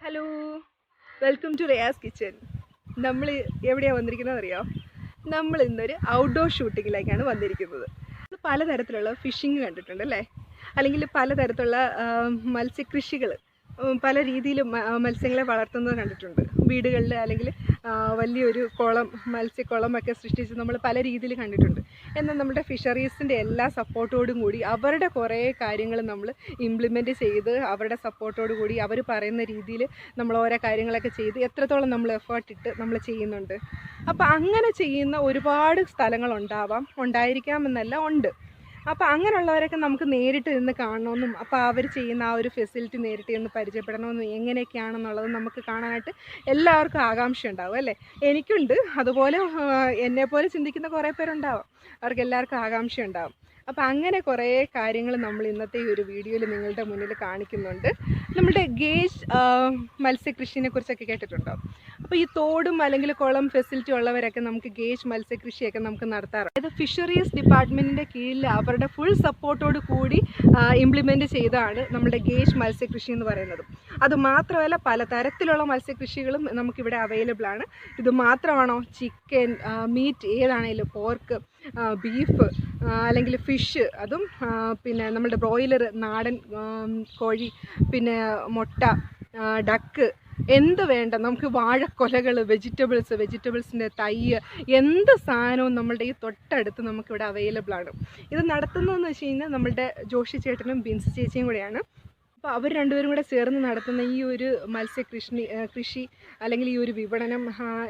Hello, welcome to Reya's kitchen. നമ്മൾ എവിടെയാണ് വന്നിരിക്കുന്നത് അറിയോ? നമ്മൾ ഇന്നൊരു ഔട്ട്ഡോർ ഷൂട്ടിങ്ങിലേക്കാണ് വന്നിരിക്കുന്നത്. പലതരത്തിലുള്ള ഫിഷിങ് കണ്ടിട്ടുണ്ട് അല്ലേ? അല്ലെങ്കിൽ പലതരത്തിലുള്ള മത്സ്യകൃഷികൾ പല രീതിയിൽ മത്സ്യങ്ങളെ വളർത്തുന്നത് കണ്ടിട്ടുണ്ട് വീടുകളിൽ. അല്ലെങ്കിൽ വലിയൊരു കുളം, മത്സ്യക്കുളമൊക്കെ സൃഷ്ടിച്ച് നമ്മൾ പല രീതിയിൽ കണ്ടിട്ടുണ്ട്. എന്നാൽ നമ്മുടെ ഫിഷറീസിൻ്റെ എല്ലാ സപ്പോർട്ടോടും കൂടി അവരുടെ കുറേ കാര്യങ്ങൾ നമ്മൾ ഇംപ്ലിമെൻറ്റ് ചെയ്ത് അവരുടെ സപ്പോർട്ടോടു കൂടി അവർ പറയുന്ന രീതിയിൽ നമ്മൾ ഓരോ കാര്യങ്ങളൊക്കെ ചെയ്ത് എത്രത്തോളം നമ്മൾ എഫേർട്ട് ഇട്ട് നമ്മൾ ചെയ്യുന്നുണ്ട്. അപ്പോൾ അങ്ങനെ ചെയ്യുന്ന ഒരുപാട് ഉണ്ടായിരിക്കാമെന്നല്ല, ഉണ്ട്. അപ്പോൾ അങ്ങനെയുള്ളവരൊക്കെ നമുക്ക് നേരിട്ട് നിന്ന് കാണണമെന്നും അപ്പോൾ അവർ ചെയ്യുന്ന ആ ഒരു ഫെസിലിറ്റി നേരിട്ട് നിന്ന് പരിചയപ്പെടണമെന്നും എങ്ങനെയൊക്കെയാണെന്നുള്ളത് നമുക്ക് കാണാനായിട്ട് എല്ലാവർക്കും ആകാംക്ഷ ഉണ്ടാവും അല്ലേ? എനിക്കുണ്ട്. അതുപോലെ എന്നെപ്പോലെ ചിന്തിക്കുന്ന കുറേ പേരുണ്ടാവും. അവർക്ക് എല്ലാവർക്കും ആകാംക്ഷ ഉണ്ടാവും. അപ്പോൾ അങ്ങനെ കുറേ കാര്യങ്ങൾ നമ്മൾ ഇന്നത്തെ ഈ ഒരു വീഡിയോയിൽ നിങ്ങളുടെ മുന്നിൽ കാണിക്കുന്നുണ്ട്. നമ്മുടെ ഗേജ് മത്സ്യകൃഷിനെ കുറിച്ചൊക്കെ കേട്ടിട്ടുണ്ടോ? അപ്പോൾ ഈ തോടും അല്ലെങ്കിൽ കുളം ഫെസിലിറ്റി ഉള്ളവരൊക്കെ നമുക്ക് ഗേജ് മത്സ്യകൃഷിയൊക്കെ നമുക്ക് നടത്താറ്. അതായത് ഫിഷറീസ് ഡിപ്പാർട്ട്മെൻറ്റിൻ്റെ കീഴിൽ അവരുടെ ഫുൾ സപ്പോർട്ടോട് കൂടി ഇംപ്ലിമെൻറ്റ് ചെയ്താണ് നമ്മുടെ ഗേജ് മത്സ്യകൃഷി എന്ന് പറയുന്നത്. അതുമാത്രമല്ല, പലതരത്തിലുള്ള മത്സ്യകൃഷികളും നമുക്കിവിടെ അവൈലബിൾ ആണ്. ഇത് മാത്രമാണോ? ചിക്കൻ, മീറ്റ് ഏതാണേലും, പോർക്ക്, ബീഫ് അല്ലെങ്കിൽ ഫിഷ്, അതും പിന്നെ നമ്മുടെ ബ്രോയിലർ, നാടൻ കോഴി, പിന്നെ മുട്ട, ഡക്ക്, എന്ത് വേണ്ട നമുക്ക്, വാഴക്കൊലകൾ, വെജിറ്റബിൾസിൻ്റെ തൈ, എന്ത് സാധനവും നമ്മളുടെ ഈ തൊട്ടടുത്ത് നമുക്കിവിടെ അവൈലബിൾ ആണ്. ഇത് നടത്തുന്നതെന്ന് വെച്ച് കഴിഞ്ഞാൽ നമ്മളുടെ ജോഷി ചേട്ടനും ബിൻസി ചേച്ചിയും കൂടെയാണ്. അപ്പോൾ അവർ രണ്ടുപേരും കൂടെ ചേർന്ന് നടത്തുന്ന ഈ ഒരു കൃഷി അല്ലെങ്കിൽ ഈ ഒരു വിപണനം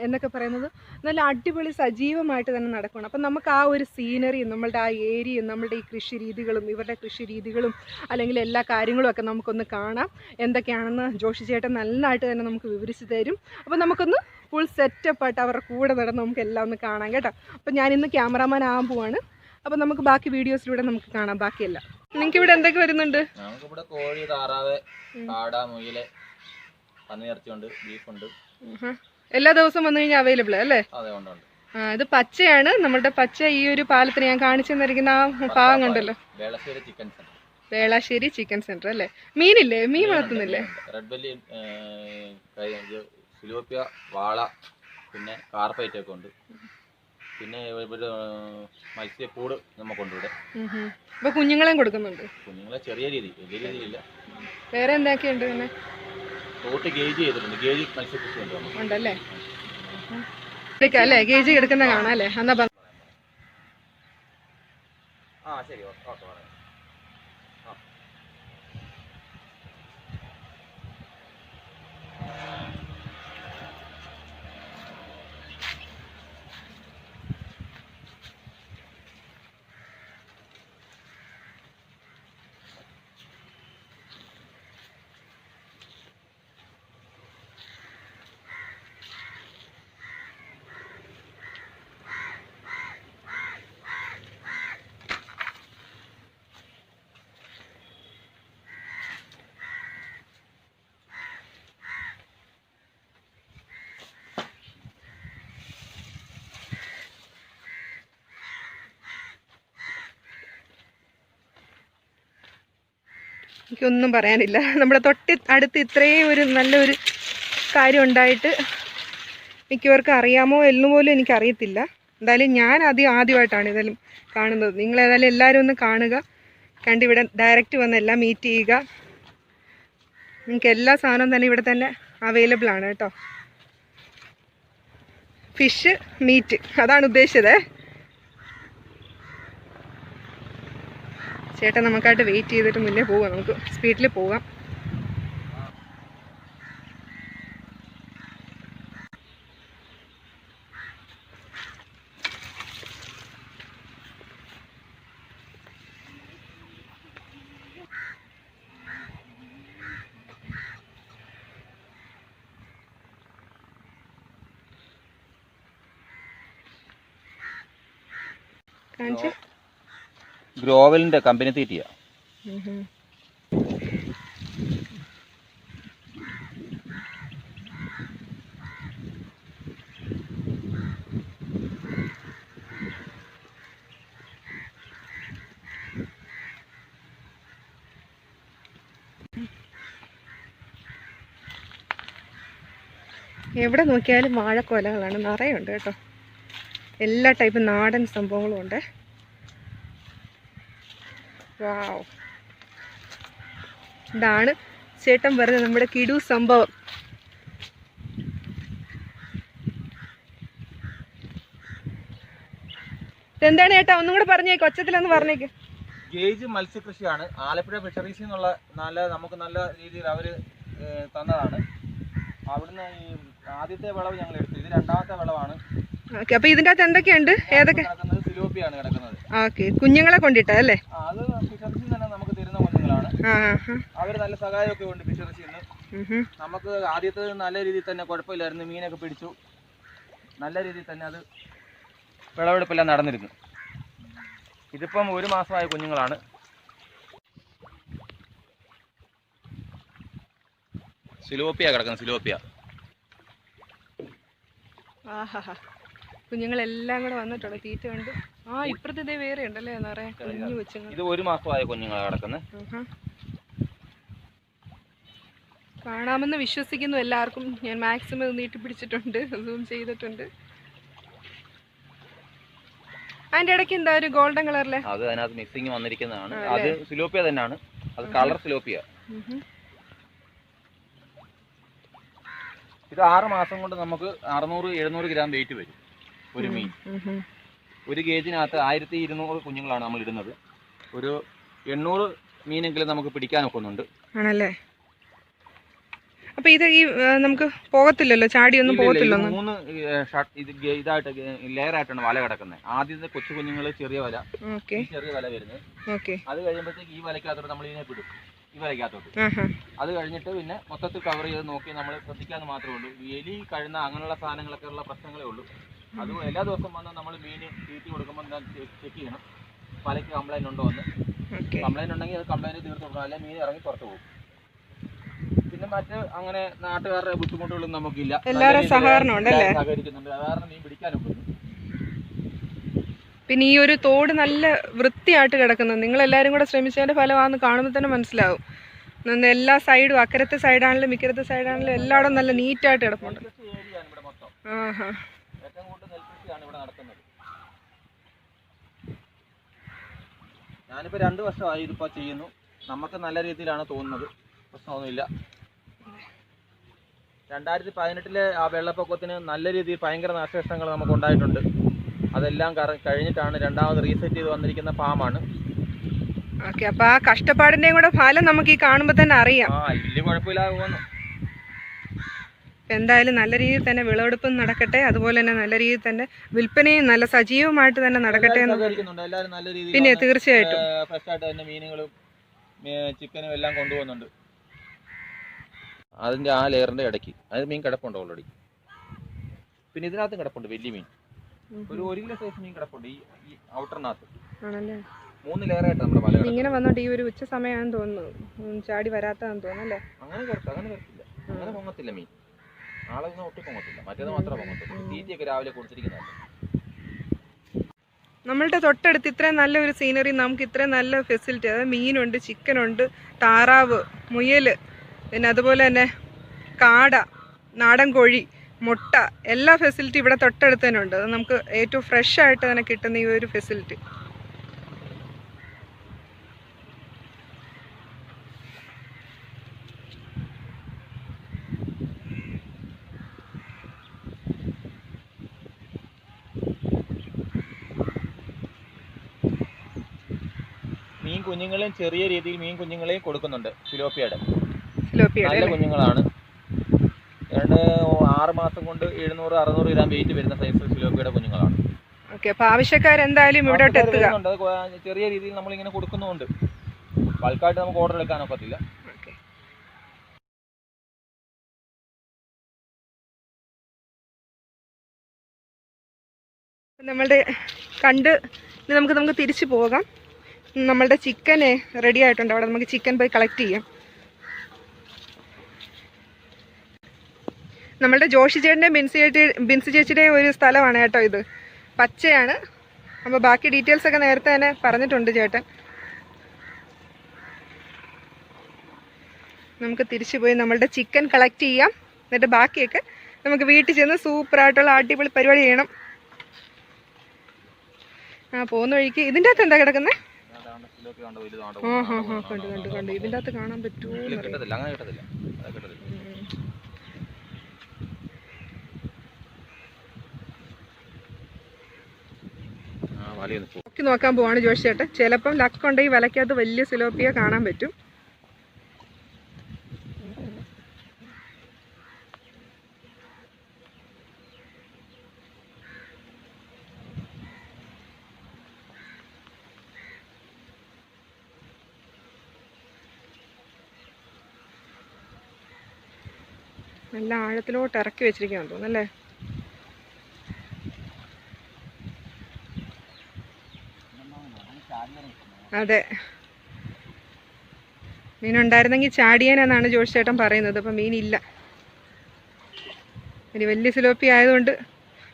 എന്നൊക്കെ പറയുന്നത് നല്ല അടിപൊളി സജീവമായിട്ട് തന്നെ നടക്കുകയാണ്. അപ്പം നമുക്ക് ആ ഒരു സീനറിയും നമ്മളുടെ ആ ഏരിയയും നമ്മളുടെ ഈ കൃഷി രീതികളും ഇവരുടെ കൃഷി രീതികളും അല്ലെങ്കിൽ എല്ലാ കാര്യങ്ങളും ഒക്കെ നമുക്കൊന്ന് കാണാം. എന്തൊക്കെയാണെന്ന് ജോഷി ചേട്ടൻ നന്നായിട്ട് തന്നെ നമുക്ക് വിവരിച്ച് തരും. അപ്പോൾ നമുക്കൊന്ന് ഫുൾ സെറ്റപ്പായിട്ട് അവരുടെ കൂടെ നടന്ന് നമുക്ക് എല്ലാം ഒന്ന് കാണാം കേട്ടോ. അപ്പോൾ ഞാനിന്ന് ക്യാമറാമാൻ ആകാൻ പോവാണ്. അപ്പോൾ നമുക്ക് ബാക്കി വീഡിയോസിലൂടെ നമുക്ക് കാണാം ബാക്കിയെല്ലാം. നിങ്ങൾക്ക് ഇവിടെ എന്തൊക്കെ വരുന്നുണ്ട്? നമുക്കിവിടെ കോഴി, താറാവ്, കാട, മുയല്, പന്നിയിറച്ചിയുണ്ട്, ബീഫുണ്ട്. എല്ലാ ദിവസവും വന്നു കഴിഞ്ഞാൽ അവൈലബിൾ അല്ലേ? അതെ, ഉണ്ട്. ഇത് പച്ചയാണ്. നമ്മുടെ പച്ച ഈ ഒരു പാലത്തിന് ഞാൻ കാണിച്ചു തന്നിരിക്കുന്ന ആ പാവം കണ്ടല്ലോ, വേളാശ്ശേരി ചിക്കൻ സെന്റർ അല്ലേ? മീനില്ലേ? മീൻ വളർത്തുന്നില്ലേ? റെഡ് ബെല്ലി, സിലോപ്പിയ, വാള, പിന്നെ കാർപ്പൈറ്റ് ഒക്കെ ഉണ്ട്. പിന്നെ മത്സ്യക്കൂട് നമുക്കുണ്ട് ഇവിടെ. ഇപ്പൊ കുഞ്ഞുങ്ങളെയും കൊടുക്കുന്നുണ്ട്. കുഞ്ഞുങ്ങളെ ചെറിയ രീതി, വലിയ രീതിയില്ല. വേറെ എന്തൊക്കെയുണ്ട്? പിന്നെ തോട്ട് ഗേജ് ചെയ്തിട്ടുണ്ട്. ഗേജ് മത്സ്യകൃഷി ഉണ്ടല്ലേ? അല്ലേ, ഗേജ് എടുക്കുന്ന കാണാം അല്ലേ? എന്നാ ശരി, ഓക്കെ. എനിക്കൊന്നും പറയാനില്ല. നമ്മുടെ അടുത്ത് ഇത്രയും ഒരു നല്ലൊരു കാര്യം ഉണ്ടായിട്ട് മിക്കവർക്കും അറിയാമോ എന്ന് പോലും എനിക്കറിയത്തില്ല. എന്തായാലും ഞാൻ ആദ്യമായിട്ടാണ് ഇതെല്ലാം കാണുന്നത്. നിങ്ങളേതായാലും എല്ലാവരും ഒന്ന് കാണുക, കണ്ടിവിടെ ഡയറക്റ്റ് വന്ന് എല്ലാം മീറ്റ് ചെയ്യുക. നിങ്ങൾക്ക് എല്ലാ സാധനവും തന്നെ ഇവിടെ തന്നെ അവൈലബിൾ ആണ് കേട്ടോ. ഫിഷ്, മീറ്റ്, അതാണ് ഉദ്ദേശിച്ചത്. ചേട്ടൻ നമുക്കായിട്ട് വെയിറ്റ് ചെയ്തിട്ട് മുന്നേ പോവാം. നമുക്ക് സ്പീഡിൽ പോകാം. കാണിച്ചു. ഗ്രോവലിന്റെ കമ്പനി തീറ്റിയാ. എവിടെ നോക്കിയാലും വാഴക്കൊലകളാണ്, നിറയുണ്ട് കേട്ടോ. എല്ലാ ടൈപ്പ് നാടൻ സംഭവങ്ങളും ഉണ്ട്. വാവ്, ഇതാണ് ചേട്ടൻ പറഞ്ഞ നമ്മുടെ കിടു സംഭവം. എന്താണ് ചേട്ടാ, ഒന്നും കൂടെ പറഞ്ഞേക്ക്, ഒച്ചത്തിലൊന്ന് പറഞ്ഞേക്ക്. ഗേജ് മത്സ്യകൃഷിയാണ്. ആലപ്പുഴ ഫിഷറീസിൽ നിന്നുള്ള നമുക്ക് നല്ല രീതിയിൽ അവർ തന്നതാണ്. അവിടുന്ന് ഈ ആദ്യത്തെ വിളവ് ഞങ്ങൾ എടുത്തു. ഇത് രണ്ടാമത്തെ വിളവാണ്. ഓക്കെ, അപ്പൊ ഇതിന്റെ അകത്ത് എന്തൊക്കെയുണ്ട്? ഏതൊക്കെ? സിലോപ്പിയാണ് കിടക്കുന്നത്. ഓക്കെ, കുഞ്ഞുങ്ങളെ കൊണ്ടിട്ടാ അല്ലേ? അത് ഫിഷറീസിൽ തന്നെ നമുക്ക് തരുന്ന കുഞ്ഞുങ്ങളാണ്. അവർ നല്ല സഹായമൊക്കെ ഉണ്ട് ഫിഷറീസിൽ നിന്ന്. നമുക്ക് ആദ്യത്തെ നല്ല രീതിയിൽ തന്നെ കുഴപ്പമില്ലായിരുന്നു, മീനൊക്കെ പിടിച്ചു. നല്ല രീതിയിൽ തന്നെ അത് വിളവെടുപ്പെല്ലാം നടന്നിരുന്നു. ഇതിപ്പം 1 മാസമായ കുഞ്ഞുങ്ങളാണ്. സിലോപ്പിയ കിടക്കുന്നത്, സിലോപ്പിയ. ആഹാ, കുഞ്ഞുങ്ങളെല്ലാം കൂടെ വന്നിട്ടുണ്ട്, തീറ്റ കണ്ട്. ഇപ്പുറത്തെ വേറെ ഉണ്ടല്ലേ നിറയെ കുഞ്ഞു കൊച്ചുങ്ങൾ. ഇത് 1 മാസമായ കുഞ്ഞുങ്ങളാണ് കിടക്കുന്നത്. കാണാമെന്ന് വിശ്വസിക്കുന്നു എല്ലാവർക്കും. ഞാൻ മാക്സിമം നീട്ടി പിടിച്ചിട്ടുണ്ട്, സൂം ചെയ്തിട്ടുണ്ട്. അതിന്റെ ഇടയ്ക്ക് എന്താ ഒരു ഗോൾഡൻ കളറിലെ? അത് അതിനകത്ത് മിക്സിങ് വന്നിരിക്കുന്നതാണ്. അത് സിലോപ്പിയ തന്നെയാണ്. അത് കളർ സിലോപ്പിയ. ഇത് 6 മാസം കൊണ്ട് നമുക്ക് 600-700 ഗ്രാം വെയിറ്റ് വരും ഒരു മീൻ. ഒരു ഗേജിനകത്ത് 1200 കുഞ്ഞുങ്ങളാണ് നമ്മൾ ഇടുന്നത്. ഒരു 800 മീനെങ്കിലും നമുക്ക് പിടിക്കാനൊക്കെ ഒന്നുണ്ട്. ആണല്ലേ? അപ്പൊ ഇത് ഈ നമുക്ക് പോകത്തില്ലല്ലോ, ചാടിയൊന്നും പോകത്തില്ലോ? 3 ഇതായിട്ട് ലെയർ ആയിട്ടാണ് വല കിടക്കുന്നത്. ആദ്യത്തെ കൊച്ചു കുഞ്ഞുങ്ങൾ ചെറിയ വല, ചെറിയ വല വരുന്നത്. അത് കഴിയുമ്പോഴത്തേക്ക് ഈ വലക്കകത്തോട്ട് നമ്മൾ ഇതിനെ വിടും, ഈ വലക്കകത്തോട്ട്. അത് കഴിഞ്ഞിട്ട് പിന്നെ മൊത്തത്തിൽ കവർ ചെയ്ത് നോക്കി നമ്മൾ ശ്രദ്ധിക്കാന്ന് മാത്രമേ ഉള്ളൂ. എലി കഴുന്ന അങ്ങനെയുള്ള സാധനങ്ങളൊക്കെ ഉള്ള പ്രശ്നങ്ങളേ ഉള്ളൂ. അത് എല്ലാ ദിവസവും വന്ന് നമ്മൾ മീന് തീറ്റി കൊടുക്കുമ്പോൾ ചെക്ക് ചെയ്യണം വലയ്ക്ക് കംപ്ലൈൻറ്റ് ഉണ്ടോ എന്ന്. കംപ്ലൈൻറ്റ് ഉണ്ടെങ്കിൽ അത് കംപ്ലൈൻറ്റ് തീർത്ത് കൊടുക്കണം, അല്ലെങ്കിൽ മീൻ ഇറങ്ങി പുറത്ത് പോകും. പിന്നെ മറ്റ് അങ്ങനെ നാട്ടുകാരുടെ ബുദ്ധിമുട്ടുകളൊന്നും നമുക്കില്ല. എല്ലാവരും സഹകരിക്കുന്നുണ്ട്. കാരണം മീൻ പിടിക്കാനൊക്കെ. പിന്നെ ഈ ഒരു തോട് നല്ല വൃത്തിയായിട്ട് കിടക്കുന്നത് നിങ്ങളെല്ലാവരും കൂടെ ശ്രമിച്ചതിൻ്റെ ഫലമാണെന്ന് കാണുമ്പോൾ തന്നെ മനസ്സിലാവും. എല്ലാ സൈഡും, അക്കരത്തെ സൈഡാണെങ്കിലും ഇക്കരത്തെ സൈഡാണെങ്കിലും എല്ലായിടും നല്ല നീറ്റായിട്ട് കിടപ്പുണ്ട്. ഞാനിപ്പോൾ 2 വർഷമായി ഇതിപ്പോൾ ചെയ്യുന്നു. നമുക്ക് നല്ല രീതിയിലാണ് തോന്നുന്നത്, പ്രശ്നമൊന്നുമില്ല. 2018 ആ വെള്ളപ്പൊക്കത്തിന് നല്ല രീതിയിൽ ഭയങ്കര നാശനഷ്ടങ്ങൾ നമുക്ക് ഉണ്ടായിട്ടുണ്ട്. അതെല്ലാം കഴിഞ്ഞിട്ടാണ് രണ്ടാമത് റീസെറ്റ് ചെയ്ത് വന്നിരിക്കുന്ന ഫാമാണ്. ഓക്കെ, അപ്പൊ ആ കഷ്ടപ്പാടിന്റെയും കൂടെ ഫലം നമുക്ക് ഈ കാണുമ്പോൾ തന്നെ അറിയാം. വലിയ കുഴപ്പമില്ലാതെ പോകുന്നു. എന്തായാലും നല്ല രീതിയിൽ തന്നെ വിളവെടുപ്പും നടക്കട്ടെ, അതുപോലെ തന്നെ നല്ല രീതിയിൽ തന്നെ വിൽപ്പനയും നല്ല സജീവമായിട്ട് തന്നെ നടക്കട്ടെ. പിന്നെ തീർച്ചയായിട്ടും ഫ്രഷ് ആയിട്ട് തന്നെ മീനുകളും ചിക്കനും എല്ലാം കൊണ്ടുപോകുന്നുണ്ട്. അതിന്റെ ആ ലെയറിന്റെ ഇടയ്ക്ക് അത് മീൻ കിടപ്പുണ്ട് ഓൾറെഡി. പിന്നെ ഇതിനകത്തും കിടപ്പുണ്ട് വലിയ മീൻ. ഒരു 1 കിലോ സൈസ് മീൻ കിടപ്പുണ്ട് ഈ ഔട്ടറിനകത്ത്. 3 ലെയറായിട്ട് നമ്മുടെ വല. ഇങ്ങനെ വന്നോണ്ട് ഈ ഒരു ഉച്ച സമയമാണെന്ന് തോന്നുന്നു, ചാടി വരാത്താന്ന് തോന്നുന്നു അല്ലേ? അങ്ങനെ കറക്കില്ല, അങ്ങനെ പൊങ്ങത്തില്ല മീൻ. നാളെ ഒട്ടും പൊങ്ങത്തില്ല, മറ്റേത് മാത്രമേ പൊങ്ങത്തുള്ളൂ. തീറ്റയൊക്കെ രാവിലെ കൊടുത്തിരിക്കുന്നതല്ല. നമ്മളുടെ തൊട്ടടുത്ത് ഇത്രയും നല്ലൊരു സീനറി, നമുക്ക് ഇത്രയും നല്ല ഫെസിലിറ്റി, അതായത് മീനുണ്ട്, ചിക്കനുണ്ട്, താറാവ്, മുയൽ, പിന്നെ അതുപോലെ തന്നെ കാട, നാടൻ കോഴി, മുട്ട, എല്ലാ ഫെസിലിറ്റി ഇവിടെ തൊട്ടടുത്ത് തന്നെ ഉണ്ട്. അത് നമുക്ക് ഏറ്റവും ഫ്രഷ് ആയിട്ട് തന്നെ കിട്ടുന്ന ഈ ഒരു ഫെസിലിറ്റി. മീൻ കുഞ്ഞുങ്ങളെയും ചെറിയ രീതിയിൽ മീൻ കുഞ്ഞുങ്ങളെയും കൊടുക്കുന്നുണ്ട്. സിലോപ്പിയുടെ നല്ല കുഞ്ഞുങ്ങളാണ്. 6 മാസം കൊണ്ട് 700-600 ഗ്രാം വെയിറ്റ് വരുന്ന സൈസ് സിലോപ്പിയുടെ കുഞ്ഞുങ്ങളാണ്. ആവശ്യക്കാരെന്തായാലും ഇവിടോട്ട് എത്തുക. ചെറിയ രീതിയിൽ നമ്മളിങ്ങനെ കൊടുക്കുന്നുണ്ട്. ബൾക്കായിട്ട് നമുക്ക് ഓർഡർ എടുക്കാനൊക്കത്തില്ല. നമ്മളുടെ കണ്ട് നമുക്ക് തിരിച്ചു പോകാം. നമ്മളുടെ ചിക്കന് റെഡി ആയിട്ടുണ്ട്. അവിടെ നമുക്ക് ചിക്കൻ പോയി കളക്ട് ചെയ്യാം. നമ്മളുടെ ജോഷി ചേട്ടൻ്റെയും ബിൻസി ചേച്ചിയുടെയും ഒരു സ്ഥലമാണ് കേട്ടോ ഇത്. പച്ചയാണ്. അപ്പോൾ ബാക്കി ഡീറ്റെയിൽസൊക്കെ നേരത്തെ തന്നെ പറഞ്ഞിട്ടുണ്ട് ചേട്ടൻ. നമുക്ക് തിരിച്ചു പോയി നമ്മളുടെ ചിക്കൻ കളക്ട് ചെയ്യാം. എന്നിട്ട് ബാക്കിയൊക്കെ നമുക്ക് വീട്ടിൽ ചെന്ന് സൂപ്പറായിട്ടുള്ള അടിപൊളി പരിപാടി ചെയ്യണം. പോകുന്ന വഴിക്ക് ഇതിൻ്റെ അകത്ത് എന്താ കിടക്കുന്നത്? കണ്ടു ഇതിൻ്റെ അകത്ത് കാണാൻ പറ്റുമോ? നോക്കാൻ പോവാണ് ജോഷി ചേട്ടൻ. ചിലപ്പം ലക്കുണ്ടെങ്കിൽ വലക്കകത്ത് വലിയ സിലോപ്പിയ കാണാൻ പറ്റും. നല്ല ആഴത്തിലോട്ട് ഇറക്കി വെച്ചിരിക്കുകയാണെന്ന് തോന്നുന്നല്ലേ? അതെ, മീനുണ്ടായിരുന്നെങ്കിൽ ചാടിയേനെന്നാണ് ജോഷി ചേട്ടൻ പറയുന്നത്. അപ്പം മീനില്ല. ഇനി വലിയ സിലോപ്പി ആയതുകൊണ്ട്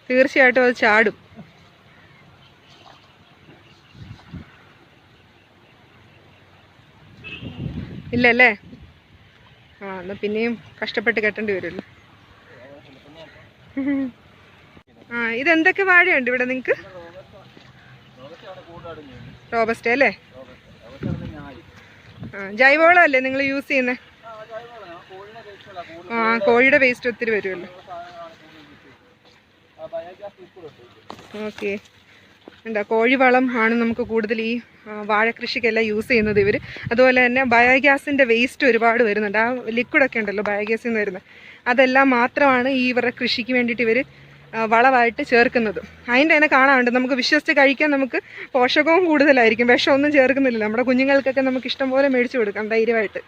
തീർച്ചയായിട്ടും അത് ചാടും. ഇല്ലല്ലേ? എന്നാൽ പിന്നെയും കഷ്ടപ്പെട്ട് കെട്ടേണ്ടി വരുമല്ലോ. ഇതെന്തൊക്കെ വാഴയുണ്ട് ഇവിടെ നിങ്ങൾക്ക്? റോബസ്റ്റ അല്ലേ? ജൈവവളം അല്ലേ നിങ്ങൾ യൂസ് ചെയ്യുന്നത്? കോഴിയുടെ വേസ്റ്റ് ഒത്തിരി വരുമല്ലോ. ഓക്കെ. എന്താ കോഴിവളം ആണ് നമുക്ക് കൂടുതൽ ഈ വാഴക്കൃഷിക്കെല്ലാം യൂസ് ചെയ്യുന്നത് ഇവർ. അതുപോലെ തന്നെ ബയോഗ്യാസിൻ്റെ വേസ്റ്റ് ഒരുപാട് വരുന്നുണ്ട്. ആ ലിക്വിഡൊക്കെ ഉണ്ടല്ലോ ബയോഗ്യാസിൽ നിന്ന് വരുന്നത്, അതെല്ലാം മാത്രമാണ് ഈ ഇവരുടെ കൃഷിക്ക് വേണ്ടിയിട്ട് ഇവർ വളമായിട്ട് ചേർക്കുന്നത്. അതിൻ്റെ തന്നെ കാണാറുണ്ട്. നമുക്ക് വിശ്വസിച്ച് കഴിക്കാൻ നമുക്ക് പോഷകവും കൂടുതലായിരിക്കും. വിഷമൊന്നും ചേർക്കുന്നില്ല. നമ്മുടെ കുഞ്ഞുങ്ങൾക്കൊക്കെ നമുക്ക് ഇഷ്ടംപോലെ മേടിച്ചു കൊടുക്കാം ധൈര്യമായിട്ട്.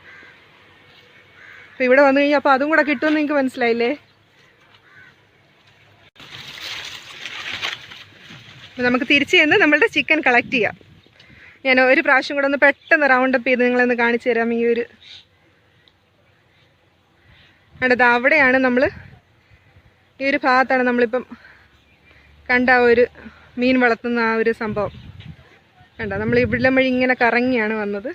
അപ്പോൾ ഇവിടെ വന്നു കഴിഞ്ഞാൽ അപ്പോൾ അതും കൂടെ കിട്ടുമെന്ന് നിങ്ങൾക്ക് മനസ്സിലായില്ലേ? അപ്പോൾ നമുക്ക് തിരിച്ച് ചെന്ന് നമ്മളുടെ ചിക്കൻ കളക്ട് ചെയ്യാം. ഞാൻ ഒരു പ്രാവശ്യം കൂടെ ഒന്ന് പെട്ടെന്ന് റൗണ്ട് അപ്പ് ചെയ്ത് നിങ്ങളൊന്ന് കാണിച്ചു തരാം. ഈ ഒരു അടുത്ത് അവിടെയാണ് നമ്മൾ, ഈ ഒരു ഭാഗത്താണ് നമ്മളിപ്പം കണ്ട ഒരു മീൻ വളർത്തുന്ന ആ ഒരു സംഭവം കണ്ട. നമ്മൾ ഇവിടെ വഴി ഇങ്ങനെ കറങ്ങിയാണ് വന്നത്.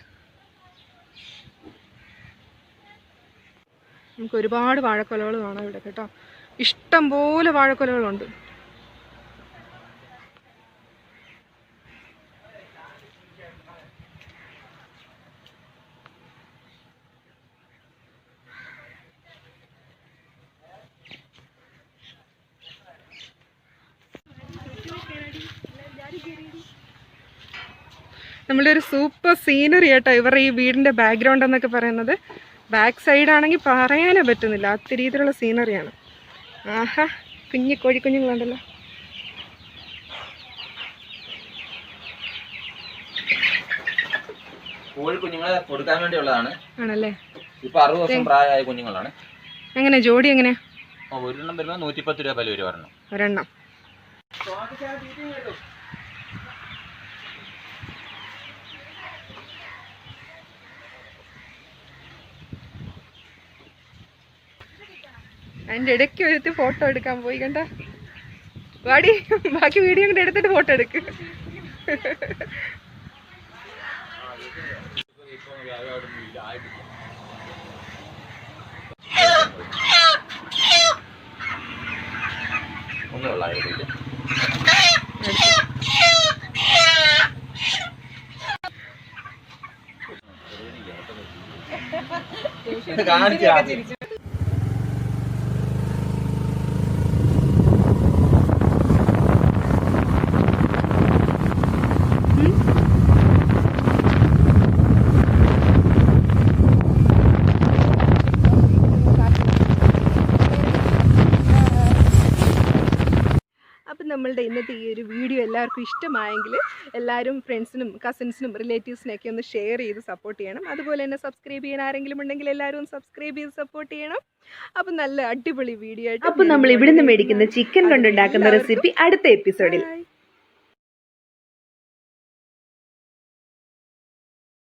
നമുക്ക് ഒരുപാട് വാഴക്കൊലകൾ കാണാം ഇവിടെ കേട്ടോ. ഇഷ്ടം പോലെ വാഴക്കൊലകളുണ്ട്. നമ്മളുടെ ഒരു സൂപ്പർ സീനറി കേട്ടോ ഇവരുടെ ഈ വീടിൻ്റെ ബാക്ക്ഗ്രൗണ്ട് എന്നൊക്കെ പറയുന്നത്. ബാക്ക് സൈഡാണെങ്കിൽ പറയാനേ പറ്റുന്നില്ല, അത്ര രീതിയിലുള്ള സീനറിയാണ്. ആഹാ, കോഴിക്കുഞ്ഞുങ്ങളുണ്ടല്ലോ. കോഴിക്കുഞ്ഞുങ്ങളെ കൊടുക്കാൻ വേണ്ടിയുള്ളതാണ്. ആണല്ലേ? ഇപ്പൊ 60 ദിവസം പ്രായമായ കുഞ്ഞുങ്ങളാണ്. എങ്ങനെ ജോഡി എങ്ങനെ? ഒരെണ്ണം വരുമ്പോൾ 110 രൂപ വില വരും ഒരെണ്ണം. അതിൻ്റെ ഇടയ്ക്ക് ഒരുത്തി ഫോട്ടോ എടുക്കാൻ പോയി കണ്ട. വാടി, ബാക്കി വീഡിയോ കൂടെ എടുത്തിട്ട് ഫോട്ടോ എടുക്ക്. കാണിച്ചു. നമ്മളുടെ ഇന്നത്തെ ഈ ഒരു വീഡിയോ എല്ലാവർക്കും ഇഷ്ടമായെങ്കിൽ എല്ലാവരും ഫ്രണ്ട്സിനും കസിൻസിനും റിലേറ്റീവ്സിനൊക്കെ ഒന്ന് ഷെയർ ചെയ്ത് സപ്പോർട്ട് ചെയ്യണം. അതുപോലെ തന്നെ സബ്സ്ക്രൈബ് ചെയ്യാൻ ആരെങ്കിലും ഉണ്ടെങ്കിൽ എല്ലാവരും സബ്സ്ക്രൈബ് ചെയ്ത് സപ്പോർട്ട് ചെയ്യണം. അപ്പം നല്ല അടിപൊളി വീഡിയോ ആയിട്ട്. അപ്പം നമ്മൾ ഇവിടുന്ന് മേടിക്കുന്ന ചിക്കൻ കൊണ്ടുണ്ടാക്കുന്ന റെസിപ്പി അടുത്ത എപ്പിസോഡിൽ.